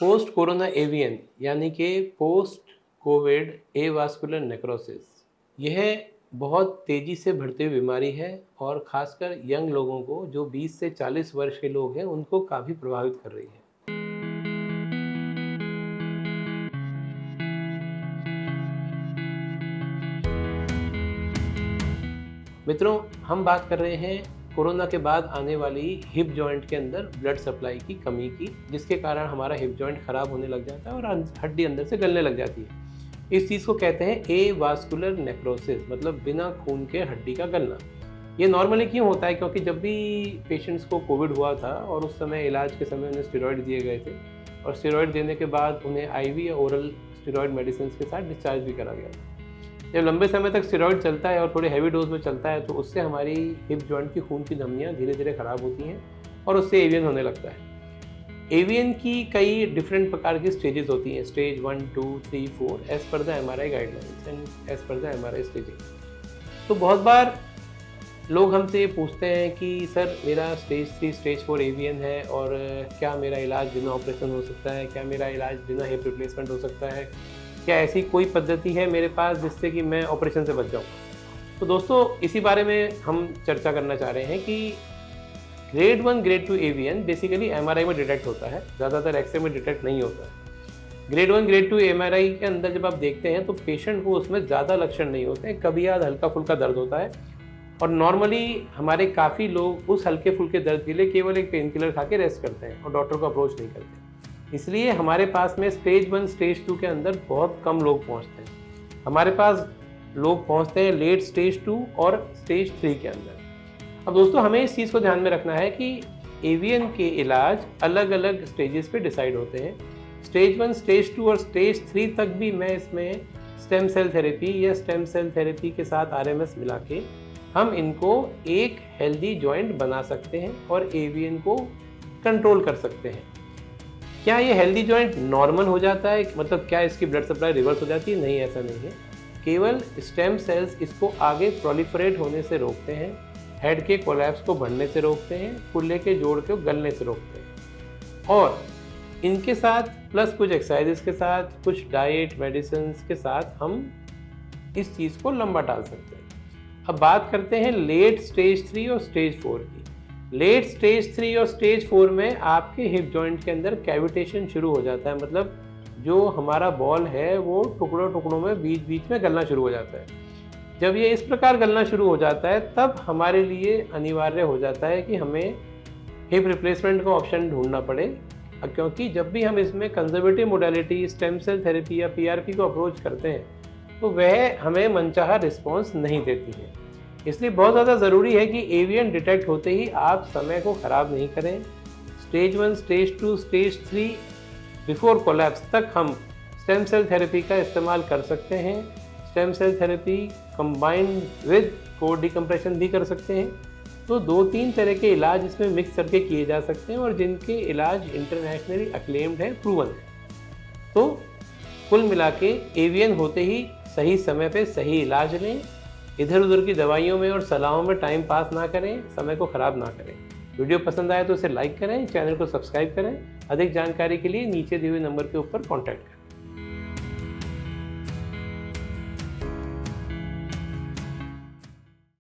Post corona avian यानी कि post Covid avascular necrosis, यह बहुत तेज़ी से बढ़ती हुई बीमारी है और ख़ासकर यंग लोगों को, जो 20 से 40 वर्ष के लोग हैं, उनको काफ़ी प्रभावित कर रही है। मित्रों, हम बात कर रहे हैं कोरोना के बाद आने वाली हिप जॉइंट के अंदर ब्लड सप्लाई की कमी की, जिसके कारण हमारा हिप जॉइंट ख़राब होने लग जाता है और हड्डी अंदर से गलने लग जाती है। इस चीज़ को कहते हैं एवास्कुलर नेक्रोसिस, मतलब बिना खून के हड्डी का गलना। ये नॉर्मली क्यों होता है? क्योंकि जब भी पेशेंट्स को कोविड हुआ था और उस समय इलाज के समय उन्हें स्टेरॉइड दिए गए थे और स्टेरॉइड देने के बाद उन्हें आईवी या ओरल स्टेरॉइड मेडिसिन के साथ डिस्चार्ज भी करा गया था। जब लंबे समय तक स्टेरॉइड चलता है और थोड़े हैवी डोज में चलता है तो उससे हमारी हिप जॉइंट की खून की धमनियाँ धीरे धीरे ख़राब होती हैं और उससे एवियन होने लगता है। एवियन की कई डिफरेंट प्रकार की स्टेजेस होती हैं, stage 1, 2, 3, 4 as per the MRI guidelines and as per the MRI staging. तो बहुत बार लोग हमसे ये पूछते हैं कि सर, मेरा स्टेज 3, स्टेज 4 एवियन है और क्या मेरा इलाज बिना ऑपरेशन हो सकता है? क्या मेरा इलाज बिना हिप रिप्लेसमेंट हो सकता है? क्या ऐसी कोई पद्धति है मेरे पास जिससे कि मैं ऑपरेशन से बच जाऊँ? तो दोस्तों, इसी बारे में हम चर्चा करना चाह रहे हैं कि grade 1, grade 2 avian basically MRI में डिटेक्ट होता है, ज़्यादातर एक्सरे में डिटेक्ट नहीं होता है। ग्रेड 1, ग्रेड 2 एमआरआई के अंदर जब आप देखते हैं तो पेशेंट को उसमें ज़्यादा लक्षण नहीं होते हैं, कभी याद हल्का फुल्का दर्द होता है और नॉर्मली हमारे काफ़ी लोग उस हल्के फुल्के दर्द के लिए केवल एक पेन किलर खा के रेस्ट करते हैं और डॉक्टर को अप्रोच नहीं करते। इसलिए हमारे पास में स्टेज 1, स्टेज 2 के अंदर बहुत कम लोग पहुंचते हैं। हमारे पास लोग पहुंचते हैं लेट स्टेज 2 और स्टेज 3 के अंदर। अब दोस्तों, हमें इस चीज़ को ध्यान में रखना है कि एवियन के इलाज अलग अलग स्टेजेस पे डिसाइड होते हैं। स्टेज 1, स्टेज 2 और स्टेज 3 तक भी मैं इसमें स्टेम सेल थेरेपी या स्टेम सेल थेरेपी के साथ आरएमएस मिला के हम इनको एक हेल्दी जॉइंट बना सकते हैं और एवियन को कंट्रोल कर सकते हैं। क्या ये हेल्दी जॉइंट नॉर्मल हो जाता है? मतलब क्या इसकी ब्लड सप्लाई रिवर्स हो जाती है? नहीं, ऐसा नहीं है। केवल स्टेम सेल्स इसको आगे प्रोलिफरेट होने से रोकते हैं, हेड के कोलैप्स को बढ़ने से रोकते हैं, कुल्ले के जोड़ को गलने से रोकते हैं और इनके साथ प्लस कुछ एक्सरसाइजेस के साथ, कुछ डाइट मेडिसिन के साथ हम इस चीज़ को लंबा टाल सकते हैं। अब बात करते हैं लेट स्टेज 3 और स्टेज 4 की। लेट स्टेज 3 और स्टेज 4 में आपके हिप जॉइंट के अंदर कैविटेशन शुरू हो जाता है, मतलब जो हमारा बॉल है वो टुकड़ों टुकड़ों में बीच बीच में गलना शुरू हो जाता है। जब ये इस प्रकार गलना शुरू हो जाता है तब हमारे लिए अनिवार्य हो जाता है कि हमें हिप रिप्लेसमेंट का ऑप्शन ढूंढना पड़े, क्योंकि जब भी हम इसमें conservative modality, stem cell therapy या पीआरपी को अप्रोच करते हैं तो वह हमें मनचाहा रिस्पॉन्स नहीं देती है। इसलिए बहुत ज़्यादा ज़रूरी है कि एवियन डिटेक्ट होते ही आप समय को ख़राब नहीं करें। Stage 1, stage 2, stage 3 before collapse तक हम स्टेम सेल थेरेपी का इस्तेमाल कर सकते हैं। Stem cell therapy combined with core decompression भी कर सकते हैं। तो 2-3 तरह के इलाज इसमें मिक्स करके किए जा सकते हैं और जिनके इलाज इंटरनेशनली अक्लेम्ड है, प्रूवन है। तो कुल मिला के एवियन होते ही सही समय पे सही इलाज लें, इधर उधर की दवाइयों में और सलाहों में टाइम पास ना करें, समय को ख़राब ना करें। वीडियो पसंद आए तो इसे लाइक करें, चैनल को सब्सक्राइब करें। अधिक जानकारी के लिए नीचे दिए हुए नंबर के ऊपर कॉन्टैक्ट करें।